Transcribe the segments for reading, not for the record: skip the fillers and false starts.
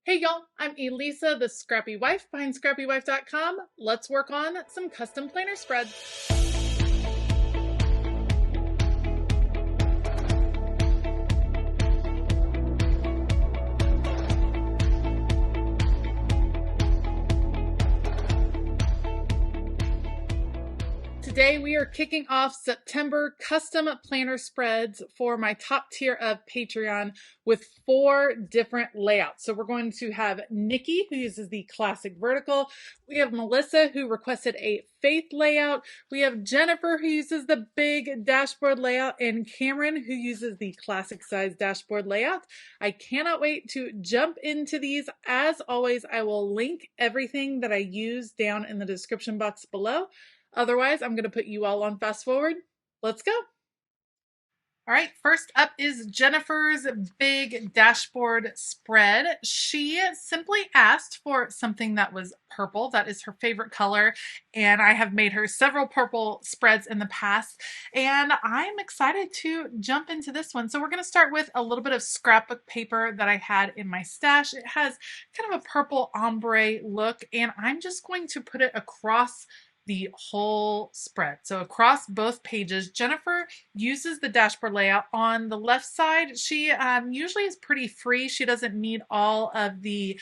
Hey y'all, I'm Elisa, the Scrappy Wife behind ScrappyWife.com. Let's work on some custom planner spreads. Today we are kicking off September custom planner spreads for my top tier of Patreon with 4 different layouts. So we're going to have Nikki, who uses the classic vertical. We have Melissa, who requested a faith layout. We have Jennifer, who uses the big dashboard layout, and Cameron, who uses the classic size dashboard layout. I cannot wait to jump into these. As always, I will link everything that I use down in the description box below. Otherwise, I'm going to put you all on fast forward. Let's go. All right, first up is Jennifer's big dashboard spread. She simply asked for something that was purple. That is her favorite color, and I have made her several purple spreads in the past, and I'm excited to jump into this one. So we're going to start with a little bit of scrapbook paper that I had in my stash. It has kind of a purple ombre look, and I'm just going to put it across the whole spread. So across both pages. Jennifer uses the dashboard layout. On the left side, she usually is pretty free. She doesn't need all of the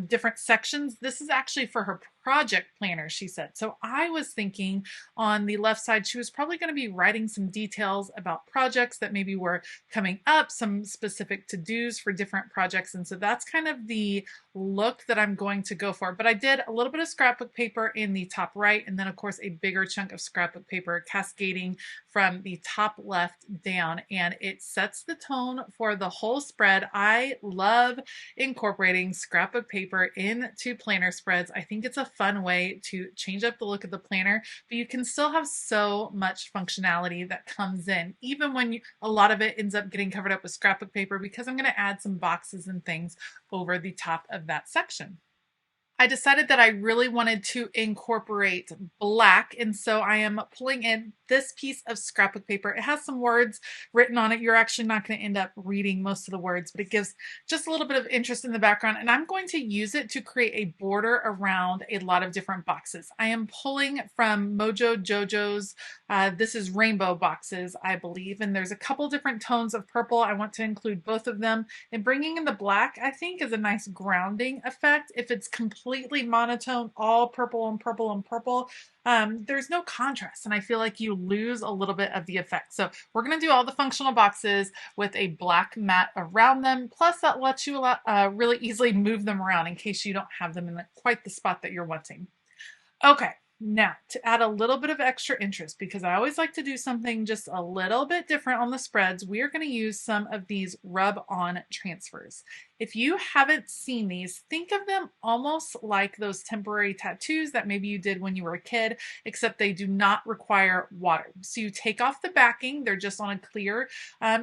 different sections. This is actually for her project planner, she said. So I was thinking on the left side, she was probably going to be writing some details about projects that maybe were coming up, some specific to-dos for different projects. And so that's kind of the look that I'm going to go for. But I did a little bit of scrapbook paper in the top right, and then of course a bigger chunk of scrapbook paper cascading from the top left down, and it sets the tone for the whole spread. I love incorporating scrapbook paper into planner spreads. I think it's a fun way to change up the look of the planner, but you can still have so much functionality that comes in, even when a lot of it ends up getting covered up with scrapbook paper, because I'm going to add some boxes and things over the top of that section. I decided that I really wanted to incorporate black, and so I am pulling in this piece of scrapbook paper. It has some words written on it. You're actually not going to end up reading most of the words, but it gives just a little bit of interest in the background, and I'm going to use it to create a border around a lot of different boxes. I am pulling from Mojo Jojo's, this is rainbow boxes, I believe, and there's a couple different tones of purple. I want to include both of them, and bringing in the black, I think, is a nice grounding effect. If it's completely monotone, all purple and purple and purple, there's no contrast, and I feel like you lose a little bit of the effect. So we're going to do all the functional boxes with a black mat around them, plus that lets you really easily move them around in case you don't have them in quite the spot that you're wanting. Okay. Now, to add a little bit of extra interest, because I always like to do something just a little bit different on the spreads, we are going to use some of these rub-on transfers. If you haven't seen these, think of them almost like those temporary tattoos that maybe you did when you were a kid, except they do not require water. So you take off the backing, they're just on a clear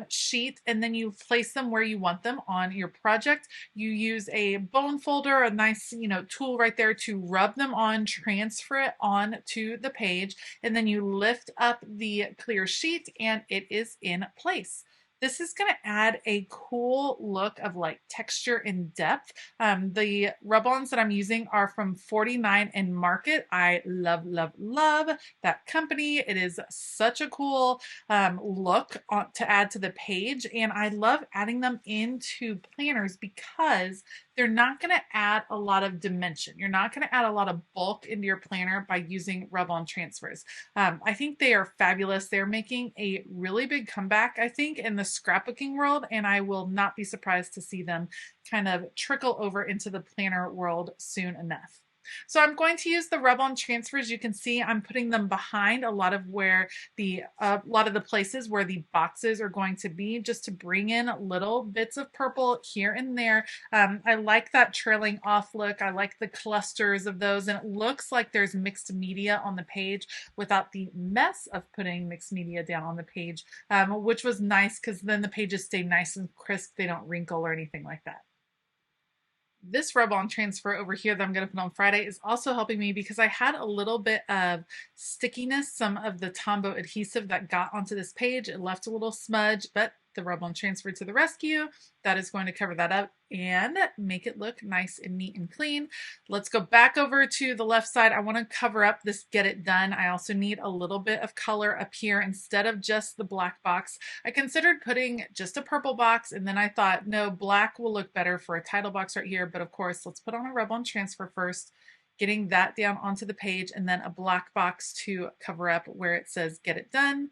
sheet, and then you place them where you want them on your project. You use a bone folder, a nice tool right there to rub them on, transfer it on to the page, and then you lift up the clear sheet and it is in place. This is going to add a cool look of like texture and depth. The rub-ons that I'm using are from 49 and Market. I love, love, love that company. It is such a cool look to add to the page, and I love adding them into planners because they're not going to add a lot of dimension. You're not going to add a lot of bulk into your planner by using rub-on transfers. I think they are fabulous. They're making a really big comeback, I think, in the scrapbooking world, and I will not be surprised to see them kind of trickle over into the planner world soon enough. So I'm going to use the rub-on transfers. You can see I'm putting them behind a lot of the places where the boxes are going to be, just to bring in little bits of purple here and there. I like that trailing off look. I like the clusters of those, and it looks like there's mixed media on the page without the mess of putting mixed media down on the page, which was nice because then the pages stay nice and crisp. They don't wrinkle or anything like that. This rub-on transfer over here that I'm going to put on Friday is also helping me because I had a little bit of stickiness, some of the Tombow adhesive that got onto this page. It left a little smudge, but the rub-on transfer to the rescue. That is going to cover that up and make it look nice and neat and clean. Let's go back over to the left side. I want to cover up this Get It Done. I also need a little bit of color up here instead of just the black box. I considered putting just a purple box, and then I thought, no, black will look better for a title box right here. But of course, let's put on a rub-on transfer first, getting that down onto the page, and then a black box to cover up where it says Get It Done.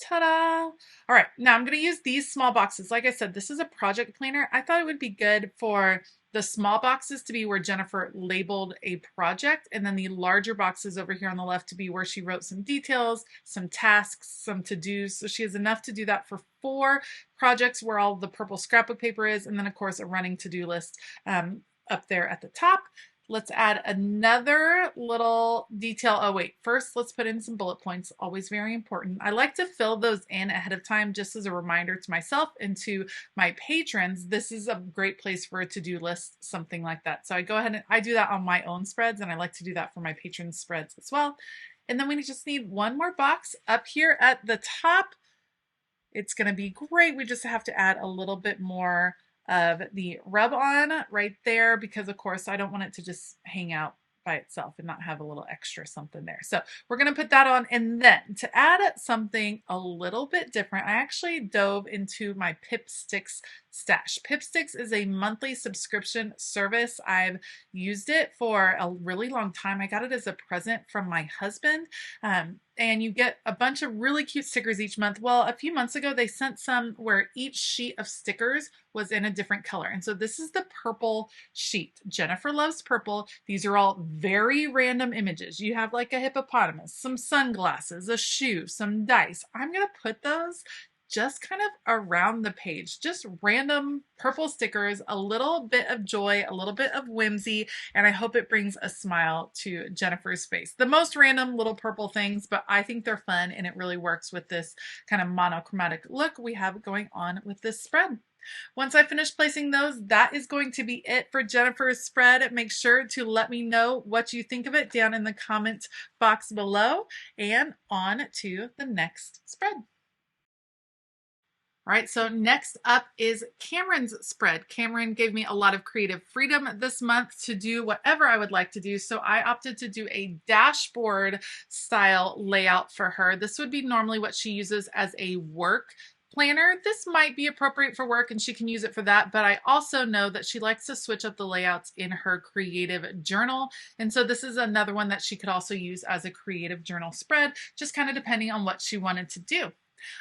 Ta-da! All right, now I'm going to use these small boxes. Like I said, this is a project planner. I thought it would be good for the small boxes to be where Jennifer labeled a project, and then the larger boxes over here on the left to be where she wrote some details, some tasks, some to-dos. So she has enough to do that for 4 projects where all the purple scrapbook paper is, and then of course a running to-do list up there at the top. Let's add another little detail. Oh wait, first let's put in some bullet points, always very important. I like to fill those in ahead of time just as a reminder to myself and to my patrons. This is a great place for a to-do list, something like that. So I go ahead and I do that on my own spreads, and I like to do that for my patrons' spreads as well. And then we just need one more box up here at the top. It's gonna be great. We just have to add a little bit more of the rub on right there, because of course I don't want it to just hang out by itself and not have a little extra something there. So we're going to put that on, and then to add something a little bit different, I actually dove into my Pipsticks stash. Pipsticks is a monthly subscription service. I've used it for a really long time. I got it as a present from my husband. And you get a bunch of really cute stickers each month. Well, a few months ago, they sent some where each sheet of stickers was in a different color. And so this is the purple sheet. Jennifer loves purple. These are all very random images. You have like a hippopotamus, some sunglasses, a shoe, some dice. I'm going to put those just kind of around the page, just random purple stickers, a little bit of joy, a little bit of whimsy, and I hope it brings a smile to Jennifer's face. The most random little purple things, but I think they're fun, and it really works with this kind of monochromatic look we have going on with this spread. Once I finish placing those, that is going to be it for Jennifer's spread. Make sure to let me know what you think of it down in the comment box below, and on to the next spread. All right, so next up is Cameron's spread. Cameron gave me a lot of creative freedom this month to do whatever I would like to do, so I opted to do a dashboard style layout for her. This would be normally what she uses as a work planner. This might be appropriate for work and she can use it for that, but I also know that she likes to switch up the layouts in her creative journal, and so this is another one that she could also use as a creative journal spread, just kind of depending on what she wanted to do.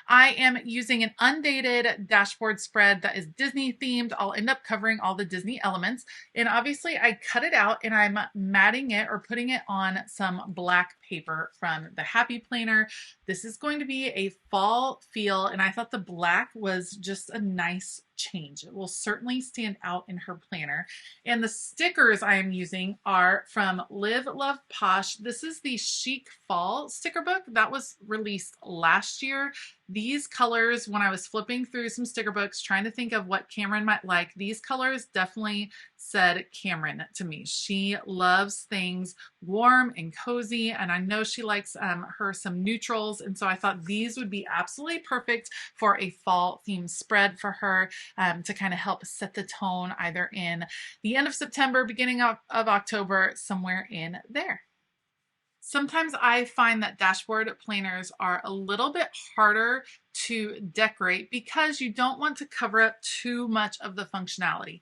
I am using an undated dashboard spread that is Disney themed. I'll end up covering all the Disney elements, and obviously I cut it out and I'm matting it or putting it on some black paper from the Happy Planner. This is going to be a fall feel, and I thought the black was just a nice change. It will certainly stand out in her planner. And the stickers I am using are from Live Love Posh. This is the Chic Fall sticker book that was released last year. These colors, when I was flipping through some sticker books trying to think of what Cameron might like, these colors definitely said Cameron to me. She loves things warm and cozy, and I know she likes her some neutrals, and so I thought these would be absolutely perfect for a fall themed spread for her, to kind of help set the tone either in the end of September, beginning of October, somewhere in there. Sometimes I find that dashboard planners are a little bit harder to decorate because you don't want to cover up too much of the functionality.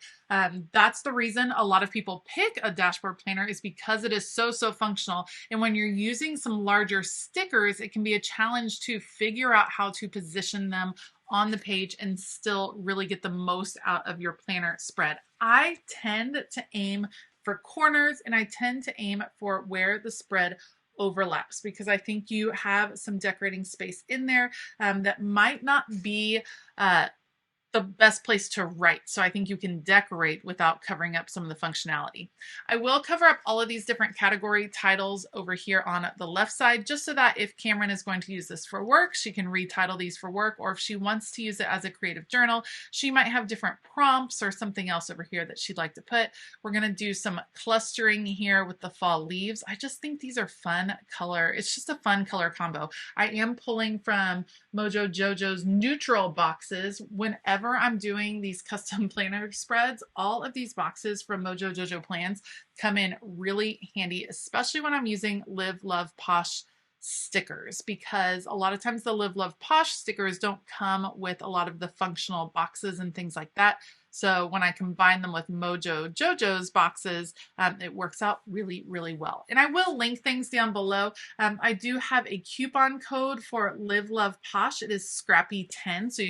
That's the reason a lot of people pick a dashboard planner, is because it is so functional. And when you're using some larger stickers, it can be a challenge to figure out how to position them on the page and still really get the most out of your planner spread. I tend to aim for corners, and I tend to aim for where the spread overlaps, because I think you have some decorating space in there that might not be the the best place to write. So I think you can decorate without covering up some of the functionality. I will cover up all of these different category titles over here on the left side, just so that if Cameron is going to use this for work, she can retitle these for work, or if she wants to use it as a creative journal, she might have different prompts or something else over here that she'd like to put. We're going to do some clustering here with the fall leaves. I just think these are fun color. It's just a fun color combo. I am pulling from Mojo Jojo's neutral boxes whenever I'm doing these custom planner spreads. All of these boxes from Mojo Jojo Plans come in really handy, especially when I'm using Live Love Posh stickers, because a lot of times the Live Love Posh stickers don't come with a lot of the functional boxes and things like that. So when I combine them with Mojo Jojo's boxes, it works out really, really well. And I will link things down below. I do have a coupon code for Live Love Posh. It is Scrappy10. So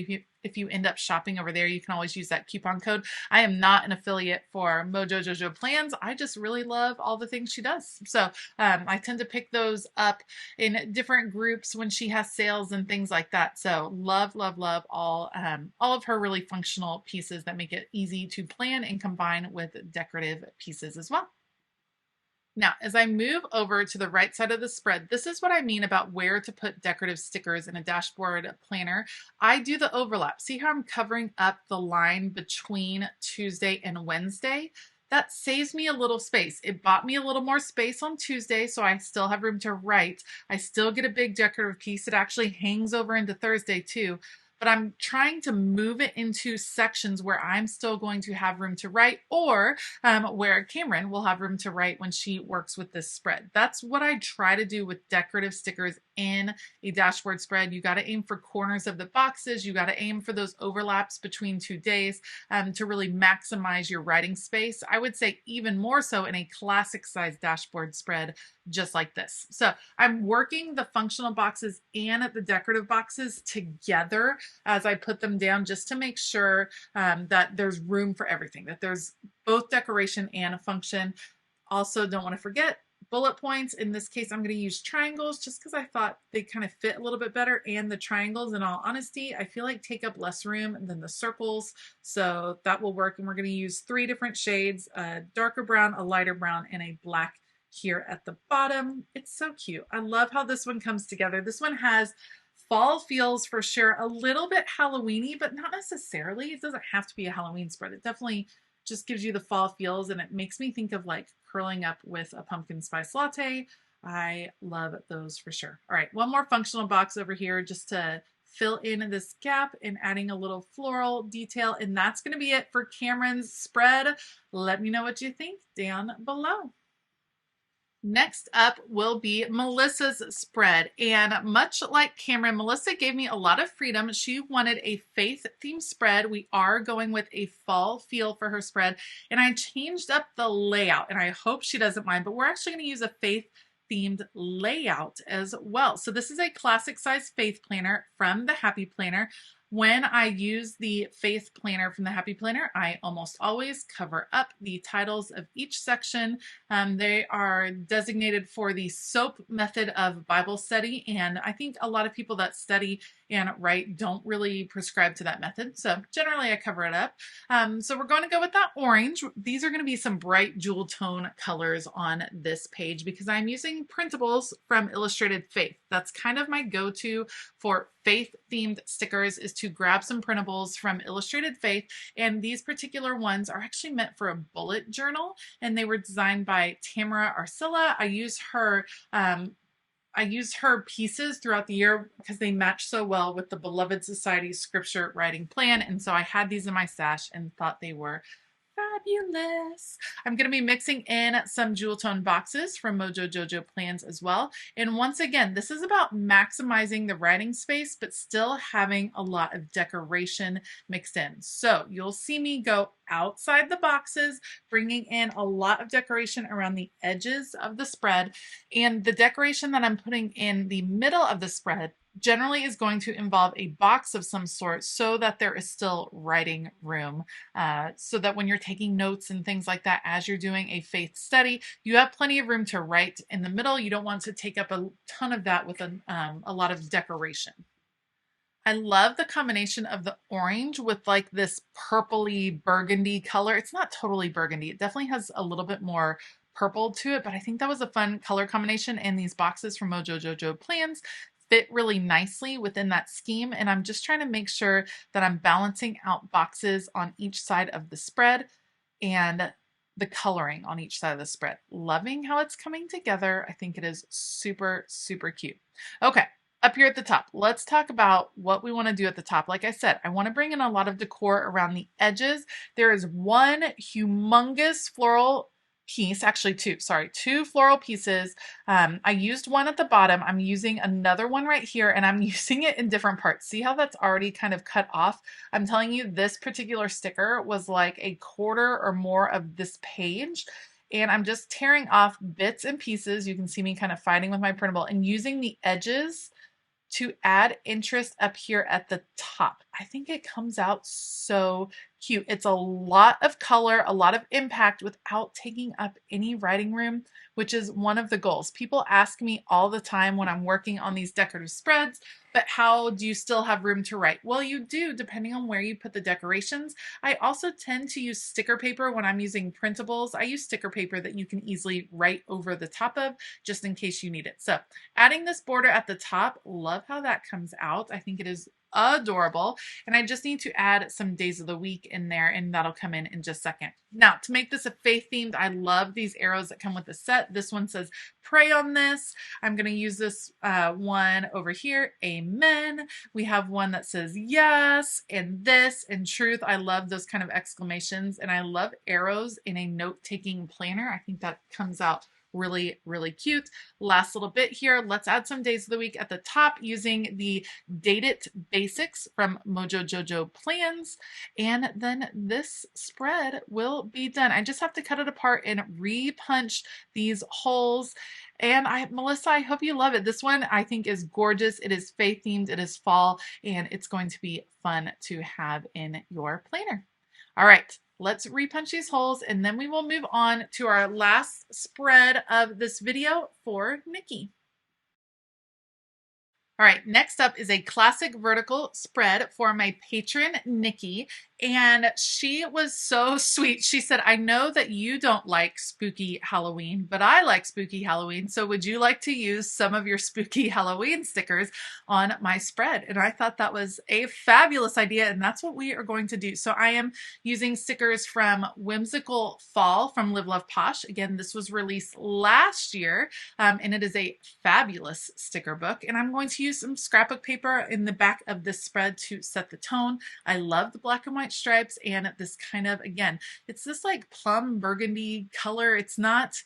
if you end up shopping over there, you can always use that coupon code. I am not an affiliate for Mojo Jojo Plans. I just really love all the things she does. So I tend to pick those up in different groups when she has sales and things like that. So love, love, love all of her really functional pieces that make it easy to plan and combine with decorative pieces as well. Now, as I move over to the right side of the spread, this is what I mean about where to put decorative stickers in a dashboard planner. I do the overlap. See how I'm covering up the line between Tuesday and Wednesday? That saves me a little space. It bought me a little more space on Tuesday, so I still have room to write. I still get a big decorative piece. It actually hangs over into Thursday too. But I'm trying to move it into sections where I'm still going to have room to write, or where Cameron will have room to write when she works with this spread. That's what I try to do with decorative stickers in a dashboard spread. You got to aim for corners of the boxes. You got to aim for those overlaps between 2 days to really maximize your writing space. I would say even more so in a classic size dashboard spread just like this. So I'm working the functional boxes and the decorative boxes together as I put them down, just to make sure that there's room for everything, that there's both decoration and a function. Also, don't want to forget bullet points. In this case, I'm going to use triangles just because I thought they kind of fit a little bit better, and the triangles, in all honesty, I feel like take up less room than the circles, so that will work. And we're going to use 3 different shades, a darker brown, a lighter brown, and a black here at the bottom. It's so cute. I love how this one comes together. This one has fall feels for sure, a little bit Halloween-y, but not necessarily. It doesn't have to be a Halloween spread. It definitely just gives you the fall feels, and it makes me think of like curling up with a pumpkin spice latte. I love those for sure. All right, one more functional box over here just to fill in this gap and adding a little floral detail, and that's going to be it for Cameron's spread. Let me know what you think down below. Next up will be Melissa's spread, and much like Cameron, Melissa gave me a lot of freedom. She wanted a faith-themed spread. We are going with a fall feel for her spread, and I changed up the layout, and I hope she doesn't mind, but we're actually going to use a faith-themed layout as well. So this is a classic size faith planner from the Happy Planner. When I use the Faith Planner from the Happy Planner, I almost always cover up the titles of each section. They are designated for the SOAP method of Bible study, and I think a lot of people that study and write don't really prescribe to that method, so generally I cover it up. So we're going to go with that orange. These are going to be some bright jewel tone colors on this page because I'm using printables from Illustrated Faith. That's kind of my go-to for faith-themed stickers, is to grab some printables from Illustrated Faith, and these particular ones are actually meant for a bullet journal, and they were designed by Tamara Arcilla. I use her pieces throughout the year because they match so well with the Beloved Society scripture writing plan, and so I had these in my stash and thought they were fabulous. I'm going to be mixing in some jewel tone boxes from Mojo Jojo Plans as well. And once again, this is about maximizing the writing space, but still having a lot of decoration mixed in. So you'll see me go outside the boxes, bringing in a lot of decoration around the edges of the spread. And the decoration that I'm putting in the middle of the spread generally is going to involve a box of some sort so that there is still writing room, so that when you're taking notes and things like that as you're doing a faith study, you have plenty of room to write in the middle. You don't want to take up a ton of that with a lot of decoration. I love the combination of the orange with like this purpley burgundy color. It's not totally burgundy. It definitely has a little bit more purple to it, but I think that was a fun color combination, and these boxes from Mojo Jojo Plans fit really nicely within that scheme. And I'm just trying to make sure that I'm balancing out boxes on each side of the spread and the coloring on each side of the spread. Loving how it's coming together. I think it is super, super cute. Okay, up here at the top, let's talk about what we want to do at the top. Like I said, I want to bring in a lot of decor around the edges. There is one humongous floral piece, actually two floral pieces. I used one at the bottom. I'm using another one right here, and I'm using it in different parts. See how that's already kind of cut off? I'm telling you, this particular sticker was like a quarter or more of this page. And I'm just tearing off bits and pieces. You can see me kind of fighting with my printable and using the edges to add interest up here at the top. I think it comes out so cute. It's a lot of color, a lot of impact without taking up any writing room, which is one of the goals. People ask me all the time when I'm working on these decorative spreads, but how do you still have room to write? Well, you do, depending on where you put the decorations. I also tend to use sticker paper when I'm using printables. I use sticker paper that you can easily write over the top of, just in case you need it. So adding this border at the top, love how that comes out. I think it is adorable. And I just need to add some days of the week in there, and that'll come in just a second. Now, to make this a faith themed, I love these arrows that come with the set. This one says pray on this. I'm going to use this one over here, amen. We have one that says yes, and this, and truth. I love those kind of exclamations, and I love arrows in a note-taking planner. I think that comes out really, really cute. Last little bit here. Let's add some days of the week at the top using the Date It Basics from Mojo Jojo Plans. And then this spread will be done. I just have to cut it apart and re-punch these holes. And Melissa, I hope you love it. This one I think is gorgeous. It is faith themed, it is fall, and it's going to be fun to have in your planner. All right. Let's repunch these holes, and then we will move on to our last spread of this video for Nikki. All right, next up is a classic vertical spread for my patron, Nikki, and she was so sweet. She said, I know that you don't like spooky Halloween, but I like spooky Halloween, so would you like to use some of your spooky Halloween stickers on my spread? And I thought that was a fabulous idea, and that's what we are going to do. So I am using stickers from Whimsical Fall from Live Love Posh. Again, this was released last year, and it is a fabulous sticker book, and I'm going to use some scrapbook paper in the back of this spread to set the tone. I love the black and white stripes and this kind of, again, it's this like plum burgundy color. It's not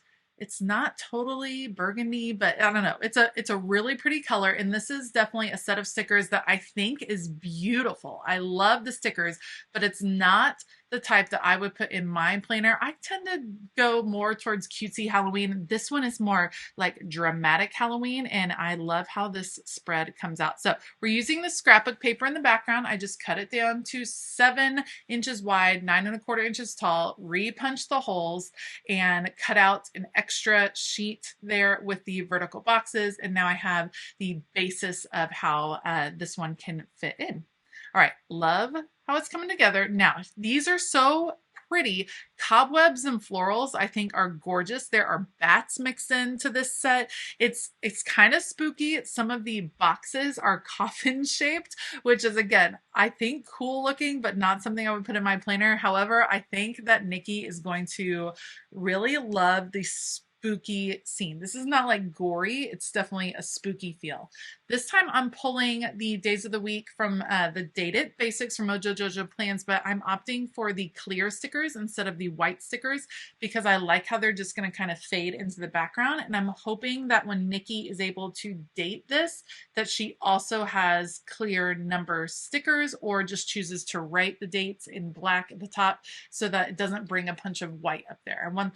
totally burgundy, but I don't know. It's a really pretty color, and this is definitely a set of stickers that I think is beautiful. I love the stickers, but it's not the type that I would put in my planner. I tend to go more towards cutesy Halloween. This one is more like dramatic Halloween, and I love how this spread comes out. So we're using the scrapbook paper in the background. I just cut it down to 7 inches wide, 9¼ inches tall, re-punch the holes, and cut out an extra sheet there with the vertical boxes. And now I have the basis of how this one can fit in. All right, love how it's coming together. Now, these are so pretty. Cobwebs and florals, I think, are gorgeous. There are bats mixed into this set. It's kind of spooky. Some of the boxes are coffin shaped, which is, again, I think cool looking, but not something I would put in my planner. However, I think that Nikki is going to really love the spooky scene. This is not like gory. It's definitely a spooky feel. This time I'm pulling the days of the week from the Date It Basics from Mojo Jojo Plans, but I'm opting for the clear stickers instead of the white stickers because I like how they're just going to kind of fade into the background. And I'm hoping that when Nikki is able to date this, that she also has clear number stickers or just chooses to write the dates in black at the top so that it doesn't bring a bunch of white up there. I want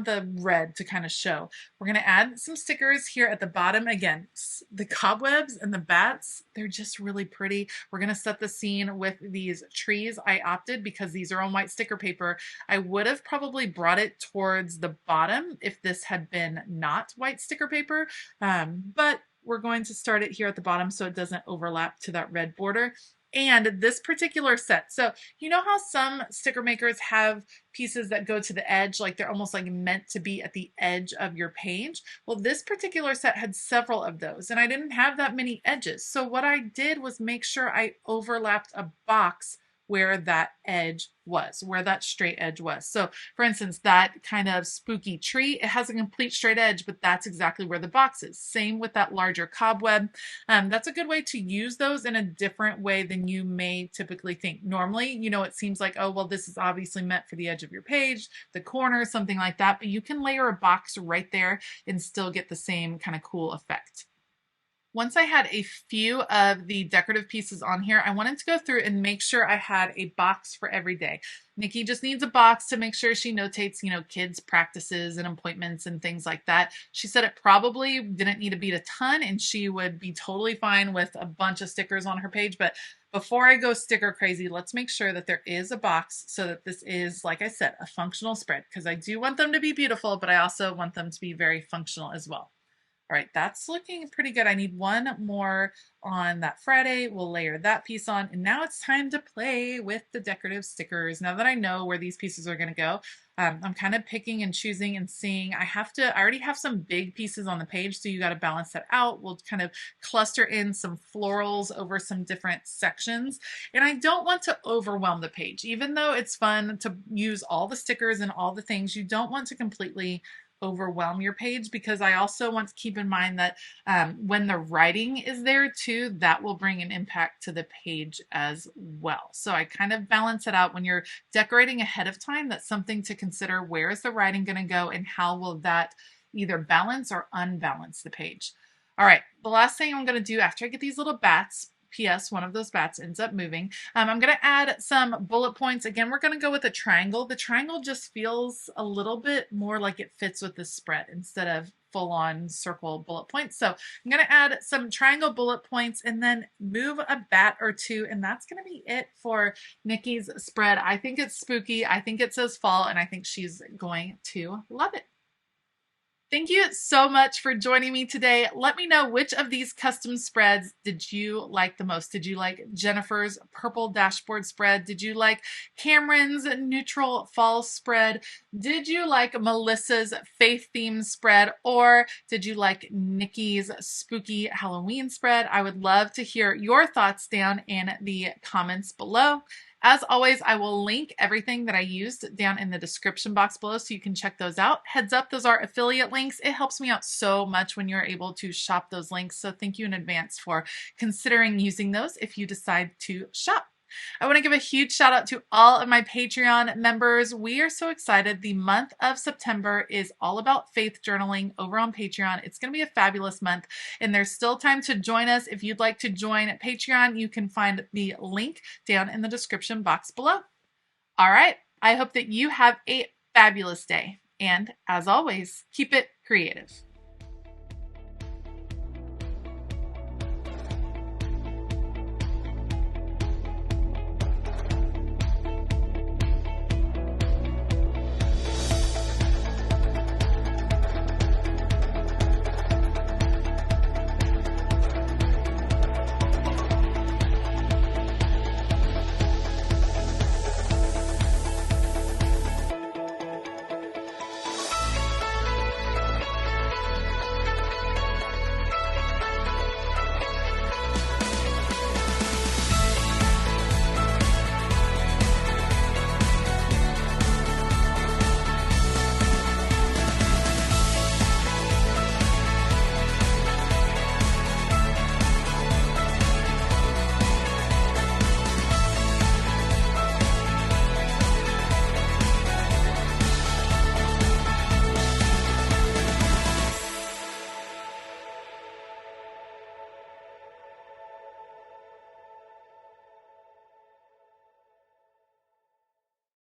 the red to kind of show. We're going to add some stickers here at the bottom. Again, the cobwebs and the bats, they're just really pretty. We're going to set the scene with these trees. I opted because these are on white sticker paper. I would have probably brought it towards the bottom if this had been not white sticker paper, but we're going to start it here at the bottom so it doesn't overlap to that red border. And this particular set, so you know how some sticker makers have pieces that go to the edge, like they're almost like meant to be at the edge of your page? Well, this particular set had several of those, and I didn't have that many edges. So what I did was make sure I overlapped a box where that edge was, where that straight edge was. So for instance, that kind of spooky tree, it has a complete straight edge, but that's exactly where the box is. Same with that larger cobweb. That's a good way to use those in a different way than you may typically think. Normally, you know, it seems like, oh, well, this is obviously meant for the edge of your page, the corner, something like that, but you can layer a box right there and still get the same kind of cool effect. Once I had a few of the decorative pieces on here, I wanted to go through and make sure I had a box for every day. Nikki just needs a box to make sure she notates, you know, kids' practices and appointments and things like that. She said it probably didn't need to be a ton and she would be totally fine with a bunch of stickers on her page. But before I go sticker crazy, let's make sure that there is a box so that this is, like I said, a functional spread, because I do want them to be beautiful, but I also want them to be very functional as well. All right, that's looking pretty good. I need one more on that Friday. We'll layer that piece on. And now it's time to play with the decorative stickers. Now that I know where these pieces are going to go, I'm kind of picking and choosing and seeing. I already have some big pieces on the page, so you got to balance that out. We'll kind of cluster in some florals over some different sections. And I don't want to overwhelm the page. Even though it's fun to use all the stickers and all the things, you don't want to completely overwhelm your page, because I also want to keep in mind that when the writing is there too, that will bring an impact to the page as well. So I kind of balance it out. When you're decorating ahead of time, that's something to consider. Where is the writing going to go and how will that either balance or unbalance the page? All right, the last thing I'm going to do after I get these little bats, P.S. one of those bats ends up moving. I'm going to add some bullet points. Again, we're going to go with a triangle. The triangle just feels a little bit more like it fits with the spread instead of full-on circle bullet points. So I'm going to add some triangle bullet points and then move a bat or two, and that's going to be it for Nikki's spread. I think it's spooky. I think it says fall, and I think she's going to love it. Thank you so much for joining me today. Let me know which of these custom spreads did you like the most. Did you like Jennifer's purple dashboard spread? Did you like Cameron's neutral fall spread? Did you like Melissa's faith theme spread? Or did you like Nikki's spooky Halloween spread? I would love to hear your thoughts down in the comments below. As always, I will link everything that I used down in the description box below so you can check those out. Heads up, those are affiliate links. It helps me out so much when you're able to shop those links. So thank you in advance for considering using those if you decide to shop. I want to give a huge shout out to all of my Patreon members. We are so excited. The month of September is all about faith journaling over on Patreon. It's going to be a fabulous month, and there's still time to join us. If you'd like to join Patreon, you can find the link down in the description box below. All right. I hope that you have a fabulous day. And as always, keep it creative.